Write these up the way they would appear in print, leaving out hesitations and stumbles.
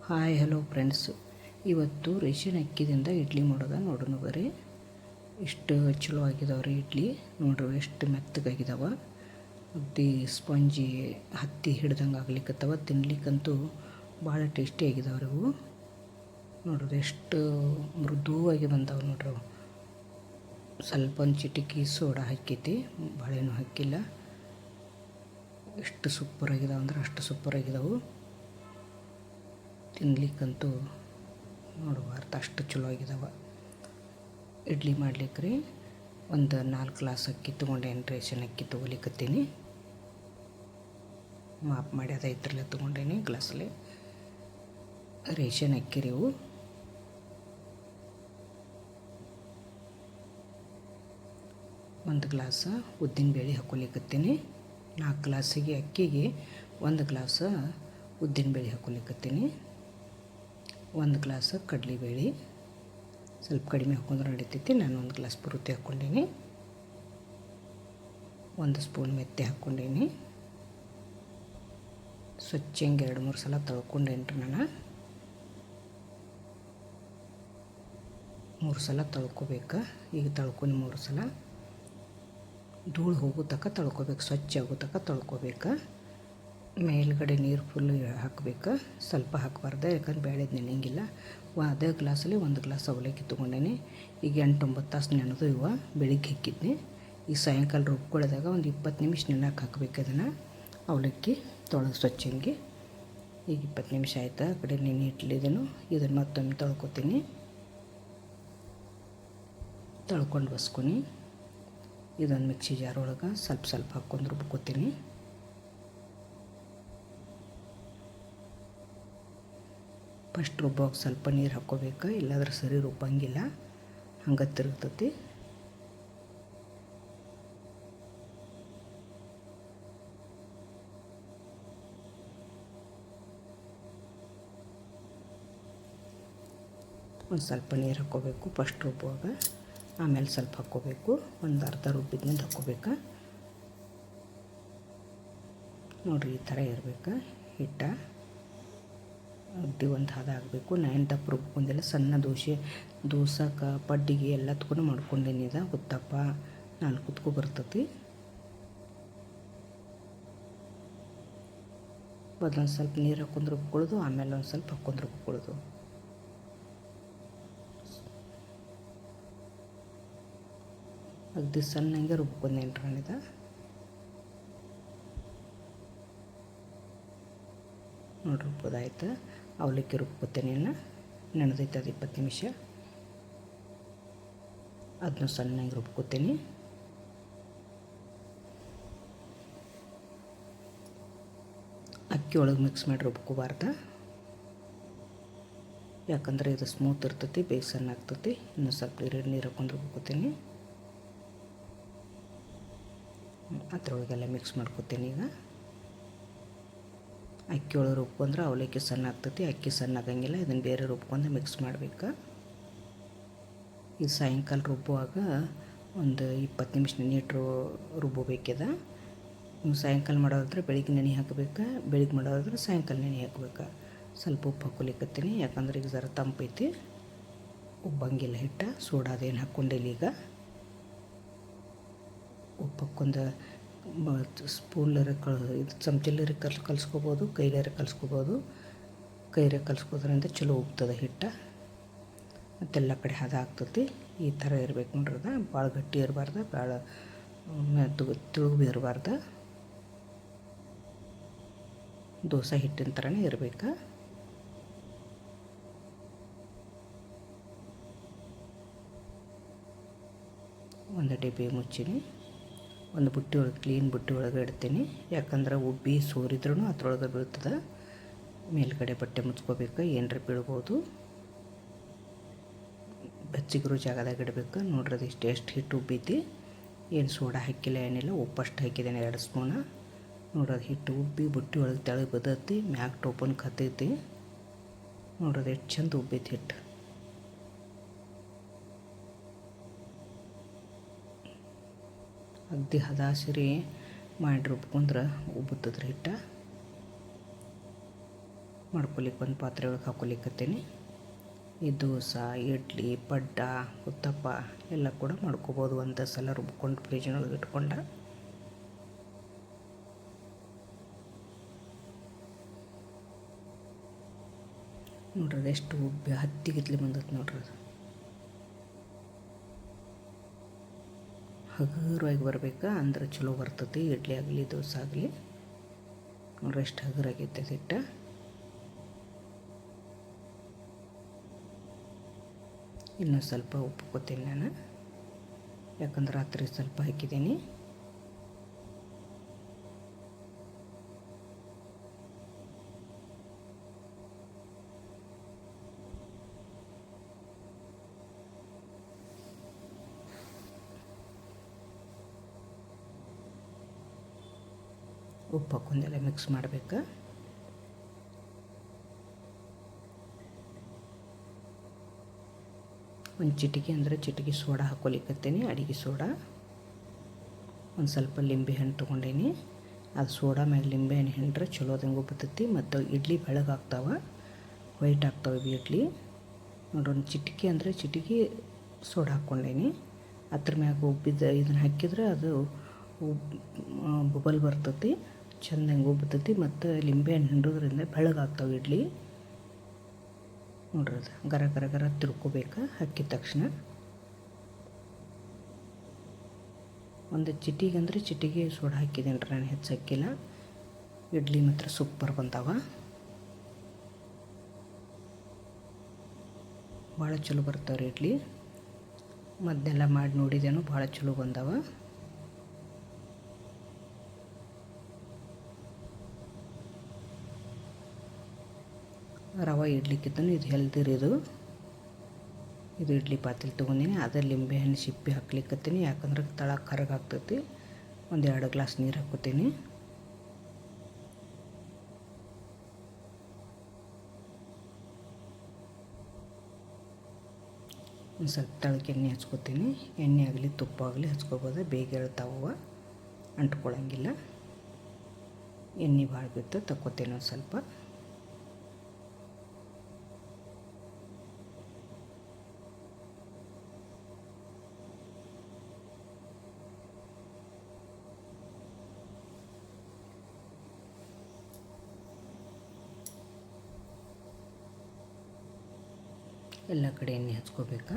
Hi hello friends. ಇವತ್ತು ration ಅಕ್ಕಿದಿಂದ idli ಮಾಡೋದ ನೋಡೋಣ ಬರ್ರಿ. ಎಷ್ಟು ಚಲೋ ಆಗಿದಾವ್ರಿ ಇಡ್ಲಿ. ನೋಡ್ರಿ ಎಷ್ಟು ಮೆತ್ತಗಾಗಿದಾವ. ಅಗ್ದಿ ಸ್ಪಂಜಿ ಹತ್ತಿ ಹಿಡ್ದಂಗೆ ಆಗ್ಲಿಕ್ಕತ್ತವ. ತಿನ್ಲಿಕ್ಕಂತೂ ಭಾಳ ಟೇಸ್ಟಿ ಆಗಿದಾವ್ರಿ ಅವು. ನೋಡ್ರಿ ಎಷ್ಟು ಮೃದುವಾಗಿ ಬಂದಾವೆ ನೋಡ್ರಿ ಅವು. ಸ್ವಲ್ಪ ಒಂದು ಚಿಟಿಕಿ ಸೋಡಾ ಹಾಕೈತಿ, ಭಾಳೇನು ಹಾಕಿಲ್ಲ. ಎಷ್ಟು ಸೂಪರ್ ಆಗಿದಾವೆ ಅಂದ್ರೆ ಅಷ್ಟು ಸೂಪರ್ ಆಗಿದಾವೆ. ತಿನ್ಲಿಕ್ಕಂತೂ ನೋಡಬಾರ್ದು ಅಷ್ಟು ಚಲೋ ಆಗಿದಾವೆ. ಇಡ್ಲಿ ಮಾಡ್ಲಿಕ್ಕೆ ರೀ ಒಂದು 4 ಗ್ಲಾಸ್ ಅಕ್ಕಿ ತೊಗೊಂಡೇನು, ರೇಷನ್ ಅಕ್ಕಿ ತೊಗೊಲಿಕ್ಕತ್ತೀನಿ. ಮಾಪ್ ಮಾಡಿ ಅದೈತ್ರಲ್ಲೇ ತೊಗೊಂಡೇನಿ ಗ್ಲಾಸಲ್ಲಿ. ರೇಷನ್ ಅಕ್ಕಿ ರೀ ಇವು. ಒಂದು ಗ್ಲಾಸ ಉದ್ದಿನಬೇಳೆ ಹಾಕ್ಕೊಲಿಕ್ಕತ್ತೀನಿ. 4 ಗ್ಲಾಸಿಗೆ ಅಕ್ಕಿಗೆ 1 ಗ್ಲಾಸ ಉದ್ದಿನಬೇಳೆ ಹಾಕ್ಕೊಲಿಕ್ಕತ್ತೀನಿ. 1 ಗ್ಲಾಸ್ ಕಡಲೆಬೇಳೆ, ಸ್ವಲ್ಪ ಕಡಿಮೆ ಹಾಕ್ಕೊಂಡ್ರೆ ನಡೀತೈತಿ. ನಾನು 1 ಗ್ಲಾಸ್ ಪೂರ್ತಿ ಹಾಕ್ಕೊಂಡೀನಿ. 1 ಸ್ಪೂನ್ ಮೆತ್ತೆ ಹಾಕ್ಕೊಂಡೀನಿ. ಸ್ವಚ್ಛ ಹಿಂಗೆ 2-3 ಸಲ ತೊಳ್ಕೊಂಡೇನ್ರಿ ನಾನು. 3 ಸಲ ತೊಳ್ಕೊಬೇಕು. ಈಗ ತೊಳ್ಕೊಂಡು 3 ಸಲ ಧೂಳು ಹೋಗೋ ತನಕ ತೊಳ್ಕೊಬೇಕು, ಸ್ವಚ್ಛ ಆಗೋ ತನಕ ತೊಳ್ಕೊಬೇಕು. ಮೇಲ್ಗಡೆ ನೀರು ಫುಲ್ ಹಾಕಬೇಕು, ಸ್ವಲ್ಪ ಹಾಕಬಾರ್ದು, ಯಾಕಂದ್ರೆ ಬೇಳೆ ನೆನೆಯಂಗಿಲ್ಲ. ಅದೇ ಗ್ಲಾಸಲ್ಲಿ 1 ಗ್ಲಾಸ್ ಅವಲಕ್ಕಿ ತೊಗೊಂಡೇನಿ. ಈಗ 8-9 ತಾಸು ನೆನೆದು ಇವ ಬೆಳಿಗ್ಗೆ ಹಾಕಿದ್ನಿ. ಈಗ ಸಾಯಂಕಾಲ ರುಬ್ಕೊಳ್ಳೋದಾಗ ಒಂದು 20 ನಿಮಿಷ ನೆನಕ್ಕೆ ಹಾಕಬೇಕು. ಅದನ್ನು ಅವಲಕ್ಕಿ ತೊಳೆದು ಸ್ವಚ್ಛಂಗೆ. ಈಗ 20 ನಿಮಿಷ ಆಯ್ತು. ಆ ಕಡೆ ನೆನೆ ಇಟ್ಲಿದ್ದೇನು. ಇದನ್ನು ಮತ್ತೊಮ್ಮೆ ತೊಳ್ಕೊತೀನಿ. ತೊಳ್ಕೊಂಡು ಬಸ್ಕೊನಿ ಇದೊಂದು ಮಿಕ್ಸಿ ಜಾರ್ ಒಳಗೆ ಸ್ವಲ್ಪ ಹಾಕ್ಕೊಂಡು ರುಬ್ಕೊತೀನಿ. ಫಸ್ಟ್ ರುಬ್ಬಾಗ ಸ್ವಲ್ಪ ನೀರು ಹಾಕ್ಕೋಬೇಕು, ಇಲ್ಲಾಂದ್ರೆ ಸರಿ ರುಬ್ಬಂಗಿಲ್ಲ, ಹಂಗೆ ತಿರುಗ್ತೈತಿ. ಒಂದು ಸ್ವಲ್ಪ ನೀರು ಹಾಕ್ಕೋಬೇಕು ಫಸ್ಟ್ ರುಬ್ಬುವಾಗ, ಆಮೇಲೆ ಸ್ವಲ್ಪ ಹಾಕ್ಕೋಬೇಕು. ಒಂದು ಅರ್ಧ ರುಬ್ಬಿದ್ಮೇಲೆ ಹಾಕ್ಕೋಬೇಕು. ನೋಡಿರಿ ಈ ಥರ ಇರಬೇಕು ಹಿಟ್ಟ. ಅಗ್ದಿ ಒಂದು ಹದ ಆಗಬೇಕು. ನಾನು ದಪ್ಪ ರುಬ್ಕೊಂಡಿಲ್ಲ, ಸಣ್ಣ ದೋಸಕ್ಕೆ ಪಡ್ಡಿಗೆ ಎಲ್ಲ ತಗೊಂಡು ಮಾಡ್ಕೊಂಡೇನಿದ. ಉತ್ತಪ್ಪ 4 ಕುತ್ಕೊ ಬರ್ತೈತಿ. ಒಂದೊಂದು ಸ್ವಲ್ಪ ನೀರು ಹಾಕ್ಕೊಂಡು ರುಬ್ಕೊಳ್ಳೋದು, ಆಮೇಲೆ ಒಂದು ಸ್ವಲ್ಪ ಹಾಕ್ಕೊಂಡು ರುಬ್ಕೊಳ್ಳೋದು. ಅಗ್ದಿ ಸಣ್ಣಂಗೆ ರುಬ್ಕೊಂಡೇನ್ರಿ ನಾನಿದ. ನೋಡಿ ರುಬ್ಬೋದಾಯ್ತು. ಅವಲಕ್ಕಿ ರುಬ್ಕೊತೇನೆ, ನೆನೆದೈತೆ ಅದು 20 ನಿಮಿಷ. ಅದನ್ನು ಸಣ್ಣಗೆ ರುಬ್ಕೊತೀನಿ. ಅಕ್ಕಿ ಒಳಗೆ ಮಿಕ್ಸ್ ಮಾಡಿ ರುಬ್ಕೋಬಾರ್ದು, ಯಾಕಂದರೆ ಇದು ಸ್ಮೂತ್ ಇರ್ತೈತಿ, ಬೇಗ ಸಣ್ಣ ಆಗ್ತೈತಿ. ಇನ್ನು ಸ್ವಲ್ಪ ನೀರು ಹಾಕ್ಕೊಂಡು ರುಬ್ಕೋತೀನಿ. ಅದರೊಳಗೆಲ್ಲ ಮಿಕ್ಸ್ ಮಾಡ್ಕೊತೀನಿ. ಈಗ ಅಕ್ಕಿ ಒಳಗೆ ರುಬ್ಕೊಂಡ್ರೆ ಅವಲಕ್ಕಿ ಸಣ್ಣ ಆಗ್ತೈತಿ, ಅಕ್ಕಿ ಸಣ್ಣ ಆಗಂಗಿಲ್ಲ. ಇದನ್ನು ಬೇರೆ ರುಬ್ಕೊಂಡು ಮಿಕ್ಸ್ ಮಾಡಬೇಕು. ಇದು ಸಾಯಂಕಾಲ ರುಬ್ಬುವಾಗ ಒಂದು 20 ನಿಮಿಷ ನೆನೆಯಿಟ್ಟು ರುಬ್ಬಬೇಕಿದೆ. ನೀವು ಸಾಯಂಕಾಲ ಮಾಡೋದಾದ್ರೆ ಬೆಳಿಗ್ಗೆ ನೆನೆ ಹಾಕಬೇಕು, ಬೆಳಿಗ್ಗೆ ಮಾಡೋದಾದ್ರೆ ಸಾಯಂಕಾಲ ನೆನೆ ಹಾಕಬೇಕು. ಸ್ವಲ್ಪ ಉಪ್ಪು ಹಾಕ್ಕೊಲಿಕ್ಕತ್ತೀನಿ, ಯಾಕಂದ್ರೆ ಈಗ ಜರ ತಂಪೈತಿ, ಉಬ್ಬಂಗಿಲ್ಲ ಹಿಟ್ಟ. ಸೋಡಾದೇನು ಹಾಕ್ಕೊಂಡಿಲ್ಲ. ಈಗ ಉಪ್ಪು ಹಾಕ್ಕೊಂಡು ಸ್ಪೂನ್ಲರ ಇದು ಚಮಚಲ್ಲರಿ ಕಲಿಸ್ಕೋಬೋದು, ಕೈಲರಿ ಕಲಿಸ್ಕೋಬೋದು. ಕೈಲರಿ ಕಲಿಸ್ಕೋದ್ರಿಂದ ಚಲೋ ಉಬ್ತದೆ ಹಿಟ್ಟ, ಮತ್ತೆಲ್ಲ ಕಡೆ ಹದ ಆಗ್ತೈತಿ. ಈ ಥರ ಇರ್ಬೇಕು ನೋಡ್ರಿ. ಅದು ಭಾಳ ಗಟ್ಟಿ ಇರಬಾರ್ದು, ಭಾಳ ತಿಳುಗು ಇರಬಾರ್ದು. ದೋಸೆ ಹಿಟ್ಟಿನ ಥರನೇ ಇರಬೇಕು. ಒಂದು ಡಬ್ಬಿ ಮುಚ್ಚಿನಿ. ಒಂದು ಬುಟ್ಟಿ ಒಳಗೆ, ಕ್ಲೀನ್ ಬುಟ್ಟಿ ಒಳಗೆ ಇಡ್ತೀನಿ. ಯಾಕಂದ್ರೆ ಉಬ್ಬಿ ಸೋರಿದ್ರೂ ಅದ್ರೊಳಗೆ ಬೀಳ್ತದೆ. ಮೇಲ್ಗಡೆ ಬಟ್ಟೆ ಮುಚ್ಕೋಬೇಕು, ಏನರ ಬೀಳ್ಬೋದು. ಬೆಚ್ಚಗಿರೋ ಜಾಗದಾಗ ಇಡಬೇಕು. ನೋಡ್ರಿ ಅದು ಎಷ್ಟು ಹಿಟ್ಟು ಉಬ್ಬೈತಿ. ಏನು ಸೋಡಾ ಹಾಕಿಲ್ಲ, ಏನಿಲ್ಲ. ಉಪ್ಪಷ್ಟು ಹಾಕಿದ್ದೇನೆ 2 ಸ್ಪೂನ. ನೋಡೋದು ಹಿಟ್ಟು ಉಬ್ಬಿ ಬುಟ್ಟಿ ಒಳಗೆ ತೆಳಗೆ ಬದೈತಿ, ಮ್ಯಾಗ ಟೋಪನ್ ಕತ್ತೈತಿ. ನೋಡೋದು ಎಷ್ಟು ಚಂದ ಉಬ್ಬೈತಿ ಹಿಟ್ಟು. ಅಗ್ದಿ ಹದ ಸಿರಿ ಮಾಡಿ ರುಬ್ಕೊಂಡ್ರೆ ಉಬ್ಬುತ್ತದ್ರಿ ಹಿಟ್ಟ. ಮಾಡ್ಕೊಲಿಕ್ಕೆ ಒಂದು ಪಾತ್ರೆ ಒಳಗೆ ಹಾಕ್ಕೊಲಿಕ್ಕತ್ತೀನಿ. ಈ ದೋಸೆ, ಇಡ್ಲಿ, ಪಡ್ಡ, ಉತ್ತಪ್ಪ ಎಲ್ಲ ಕೂಡ ಮಾಡ್ಕೋಬೋದು. ಒಂದು ಸಲ ರುಬ್ಕೊಂಡು ಫ್ರಿಜ್ನೊಳಗೆ ಇಟ್ಕೊಂಡ. ನೋಡ್ರಿ ಅದು ಎಷ್ಟು ಉಬ್ಬಿ ಹತ್ತಿಗಿತ್ಲಿ ಬಂದೈತೆ ನೋಡ್ರಿ. ಅದು ಹಗುರವಾಗಿ ಬರಬೇಕು, ಅಂದ್ರೆ ಚಲೋ ಬರ್ತೈತಿ. ಇಡ್ಲಿ ಆಗಲಿ ದೋಸೆ ಆಗಲಿ. ನೋಡ್ರಿ ಎಷ್ಟು ಹಗುರಾಗೈತೆ ಹಿಟ್ಟು. ಇನ್ನೂ ಸ್ವಲ್ಪ ಉಪ್ಪು ಹಾಕ್ಕೋತೀನಿ ನಾನು, ಯಾಕಂದ್ರೆ ರಾತ್ರಿ ಸ್ವಲ್ಪ ಹಾಕಿದ್ದೀನಿ. ಉಪ್ಪು ಹಾಕೊಂಡೆಲ್ಲ ಮಿಕ್ಸ್ ಮಾಡಬೇಕು. ಒಂದು ಚಿಟಿಕೆ ಅಂದರೆ ಚಿಟಿಕೆ ಸೋಡಾ ಹಾಕ್ಕೊಲಿಕ್ಕತ್ತೀನಿ, ಅಡಿಗೆ ಸೋಡಾ. ಒಂದು ಸ್ವಲ್ಪ ಲಿಂಬೆ ಹಣ್ಣು ತೊಗೊಂಡೀನಿ. ಅದು ಸೋಡಾ ಮ್ಯಾಗ ಲಿಂಬೆ ಹಣ್ಣು ಹಿಂಡ್ರೆ ಚಲೋ ಅದಂಗೆ ಉಬ್ಬತೈತಿ. ಮತ್ತು ಇಡ್ಲಿ ಬೆಳಗಾಗ್ತಾವೆ, ವೈಟ್ ಆಗ್ತಾವೆ ಇಡ್ಲಿ. ನೋಡ್ರಿ ಒಂದು ಚಿಟಿಕೆ ಅಂದರೆ ಚಿಟಿಕೆ ಸೋಡಾ ಹಾಕ್ಕೊಂಡೀನಿ. ಅದ್ರ ಮ್ಯಾಗ ಉಬ್ಬಿದ ಇದನ್ನು ಹಾಕಿದ್ರೆ ಅದು ಬಬಲ್ ಬರ್ತೈತಿ, ಚೆಂದಂಗೆ ಉಬ್ಬತೈತಿ. ಮತ್ತು ಲಿಂಬೆ ಹಣ್ಣು ಹಿಂಡೋದ್ರಿಂದ ಬೆಳಗಾಗ್ತಾವೆ ಇಡ್ಲಿ. ನೋಡ್ರಿ ಅದು ಗರ ಗರ ಗರ ತಿರ್ಕೋಬೇಕು ಹಾಕಿದ ತಕ್ಷಣ. ಒಂದು ಚಿಟಿಗೆ ಅಂದರೆ ಚಿಟಿಗೆ ಸೋಡಾ ಹಾಕಿದ್ದೀನಿ ರೀ, ನಾನು ಹೆಚ್ಚು ಹಾಕಿಲ್ಲ. ಇಡ್ಲಿ ಮಾತ್ರ ಸೂಪರ್ ಬಂದಾವ, ಭಾಳ ಚಲೋ ಬರ್ತಾವ್ರಿ ಇಡ್ಲಿ. ಮೊದಲೆಲ್ಲ ಮಾಡಿ ನೋಡಿದೇನು, ಭಾಳ ಚಲೋ ಬಂದಾವ. ರವೆ ಇಡ್ಲಿಕ್ಕಿಂತನೂ ಇದು ಹೆಲ್ದಿ ರೀ. ಇದು ಇಡ್ಲಿ ಪಾತ್ರೆ ತೊಗೊಂಡಿನಿ. ಅದೇ ಲಿಂಬೆ ಹಣ್ಣು ಸಿಪ್ಪಿ ಹಾಕ್ಲಿಕ್ಕತ್ತೀನಿ, ಯಾಕಂದ್ರೆ ತಳ ಕರಗಾಗ್ತೈತಿ. ಒಂದು 2 ಗ್ಲಾಸ್ ನೀರು ಹಾಕ್ಕೋತೀನಿ. ಒಂದು ಸ್ವಲ್ಪ ತಳಕ್ಕೆ ಎಣ್ಣೆ ಹಚ್ಕೋತೀನಿ. ಎಣ್ಣೆ ಆಗಲಿ ತುಪ್ಪ ಆಗಲಿ ಹಚ್ಕೋಬೋದು, ಬೇಗ ಹೇಳ್ತಾವ, ಅಂಟ್ಕೊಳ್ಳಂಗಿಲ್ಲ. ಎಣ್ಣೆ ಭಾಳ ಬಿತ್ತು ತಕ್ಕೋತೀನಿ ಒಂದು ಸ್ವಲ್ಪ. ಎಲ್ಲ ಕಡೆ ಎಣ್ಣೆ ಹಚ್ಕೋಬೇಕು.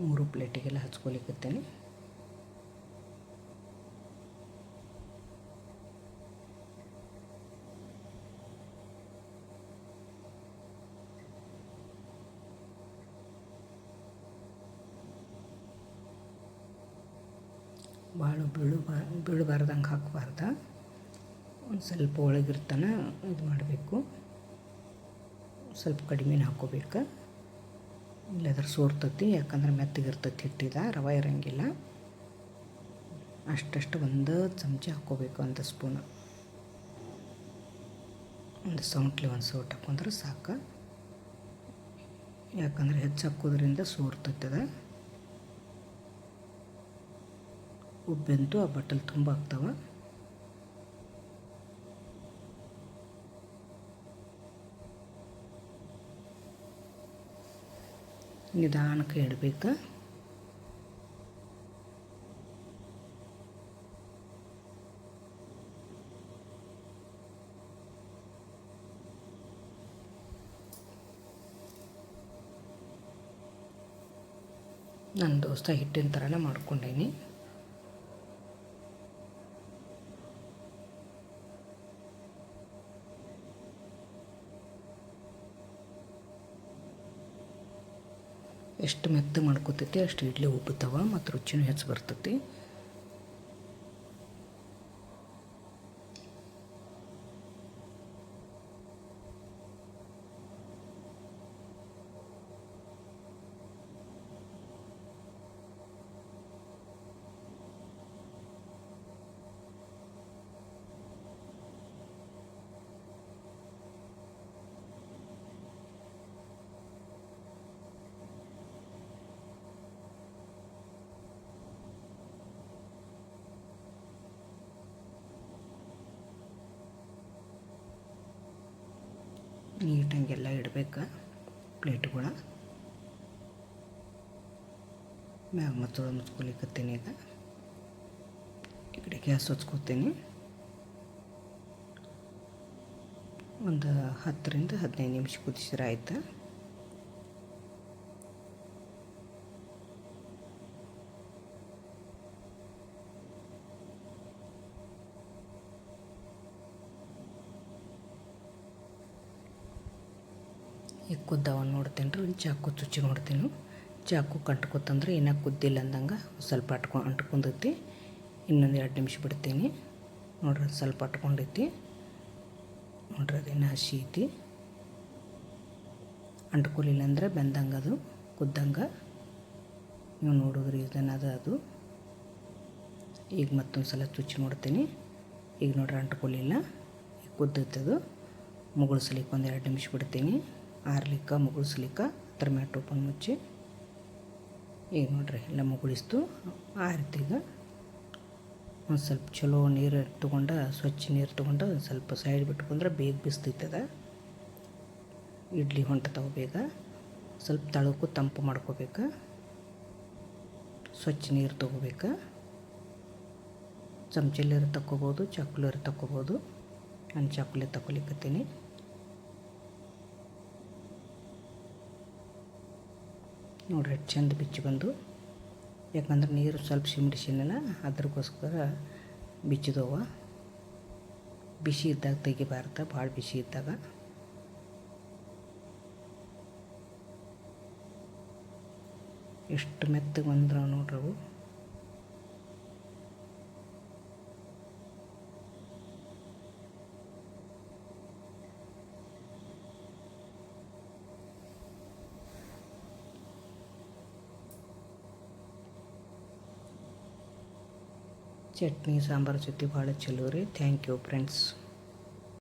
ಮೂರು ಪ್ಲೇಟಿಗೆಲ್ಲ ಹಚ್ಕೊಲಿಕ್ಕತ್ತೇನೆ. ಭಾಳ ಬೀಳಬಾರ್ದಂಗೆ ಹಾಕಬಾರ್ದು. ಒಂದು ಸ್ವಲ್ಪ ಒಳಗಿರ್ತಾನ ಇದು ಮಾಡಬೇಕು. ಸ್ವಲ್ಪ ಕಡಿಮೆನೇ ಹಾಕ್ಕೋಬೇಕು, ಇಲ್ಲದ್ರೆ ಸೋರ್ತತಿ. ಯಾಕಂದ್ರೆ ಮೆತ್ತಗಿರ್ತತಿ ಹಿಟ್ಟಿದ, ರವೆ ಇರೋಂಗಿಲ್ಲ. ಅಷ್ಟಷ್ಟು ಒಂದು ಚಮಚ ಹಾಕ್ಕೋಬೇಕು, ಒಂದು ಸ್ಪೂನು. ಒಂದು ಸೌಂಟ್ಲಿ ಒಂದು ಸೌಟ್ ಹಾಕೊಂಡ್ರೆ ಸಾಕು. ಯಾಕಂದ್ರೆ ಹೆಚ್ಚು ಹಾಕೋದ್ರಿಂದ ಸೋರ್ತದ. ಉಬ್ಬಂತೂ ಆ ಬಟ್ಟಲು ತುಂಬ ಆಗ್ತಾವೆ. ನಿಧಾನಕ್ಕೆ ಇಡಬೇಕು. ನನ್ನ ದೋಸ್ತ ಹಿಟ್ಟಿನ ಥರನೇ ಮಾಡ್ಕೊಂಡೇನಿ. ಎಷ್ಟು ಮೆತ್ತ ಮಾಡ್ಕೊತೈತಿ ಅಷ್ಟು ಇಡ್ಲಿ ಉಬ್ಬುತ್ತವ, ಮತ್ತು ರುಚಿನೂ ಹೆಚ್ಚು ಬರ್ತೈತಿ. ನೀಟಂಗೆಲ್ಲ ಇಡಬೇಕು ಪ್ಲೇಟ್ಗಳ ಮ್ಯಾಗ ಮತ್ತೊಳ ಮುಚ್ಕೊಲಿಕ್ಕತ್ತೀನಿ. ಈಗ ಈ ಕಡೆ ಗ್ಯಾಸ್ ಹಚ್ಕೋತೀನಿ. ಒಂದು 10ರಿಂದ 15 ನಿಮಿಷ ಕುದಿಸಿದ್ರೆ ಆಯ್ತು. ಈಗ ಕುದ್ದಾವ ನೋಡ್ತೀನಿ ರೀ. ಒಂದು ಚಾಕು ಚುಚ್ಚಿ ನೋಡ್ತೀನಿ. ಚಾಕು ಕಂಟ್ಕೊತಂದ್ರೆ ಇನ್ನೂ ಕುದ್ದಿಲ್ಲ ಅಂದಂಗೆ ಸ್ವಲ್ಪ ಅಂಟ್ಕೊಂಡೈತಿ. ಇನ್ನೊಂದು 2 ನಿಮಿಷ ಬಿಡ್ತೀನಿ. ನೋಡ್ರಿ ಸ್ವಲ್ಪ ಅಂಟ್ಕೊಂಡೈತಿ. ನೋಡ್ರಿ ಅದೇನು ಹಸಿ ಐತಿ. ಅಂಟ್ಕೊಲಿಲ್ಲ ಅಂದ್ರೆ ಬೆಂದಂಗೆ ಅದು ಕುದ್ದಂಗೆ. ನೀವು ನೋಡಿದ್ರಿ ಇದನ್ನದ ಅದು. ಈಗ ಮತ್ತೊಂದು ಸಲ ಚುಚ್ಚಿ ನೋಡ್ತೀನಿ. ಈಗ ನೋಡ್ರಿ ಅಂಟ್ಕೊಲಿಲ್ಲ, ಈಗ ಕುದ್ದೈತದು. ಮುಗುಳ್ಸ್ಲಿಕ್ಕೆ ಒಂದು 2 ನಿಮಿಷ ಬಿಡ್ತೀನಿ. ಆರ್ಲಿಕ್ಕೆ ಮುಗುಳ್ಸ್ಲಿಕ್ಕೆ ಅದ್ರ ಮ್ಯಾಟ್ ಓಪನ್ ಮುಚ್ಚಿ. ಈಗ ನೋಡ್ರಿ ಎಲ್ಲ ಮುಗುಳಿಸ್ತು, ಆರಿತೀಗ. ಒಂದು ಸ್ವಲ್ಪ ಚಲೋ ನೀರು ತೊಗೊಂಡು, ಸ್ವಚ್ಛ ನೀರು ತೊಗೊಂಡು ಒಂದು ಸ್ವಲ್ಪ ಸೈಡ್ ಬಿಟ್ಕೊಂಡ್ರೆ ಬೇಗ ಬಿಸ್ತೈತದ. ಇಡ್ಲಿ ಹೊಂಟ್ತಾವೆ ಬೇಗ. ಸ್ವಲ್ಪ ತಳಕ್ಕೂ ತಂಪು ಮಾಡ್ಕೋಬೇಕು. ಸ್ವಚ್ಛ ನೀರು ತೊಗೋಬೇಕು. ಚಮಚಲ್ಲೀರು ತಕ್ಕೋಬೋದು, ಚಾಕುಲೀರು ತಕ್ಕೋಬೋದು. ನಾನು ಚಾಕುಲಿ ತಗೊಲಿಕ್ಕತ್ತೀನಿ. ನೋಡ್ರಿ ಎಷ್ಟು ಚಂದ ಬಿಚ್ಚಿ ಬಂದು. ಯಾಕಂದ್ರೆ ನೀರು ಸ್ವಲ್ಪ ಸಿಮ್ಡಿಸಿನಲ್ಲ, ಅದ್ರಗೋಸ್ಕರ ಬಿಚ್ಚಿದವ. ಬಿಸಿ ಇದ್ದಾಗ ತೆಗಿಬಾರ್ದು, ಭಾಳ ಬಿಸಿ ಇದ್ದಾಗ. ಎಷ್ಟು ಮೆತ್ತಗೆ ಬಂದ್ರೆ ನೋಡ್ರವು. ಚಟ್ನಿ ಸಾಂಬಾರು ಜೊತೆ ಭಾಳ ಚಲೋ ರೀ. Thank you friends.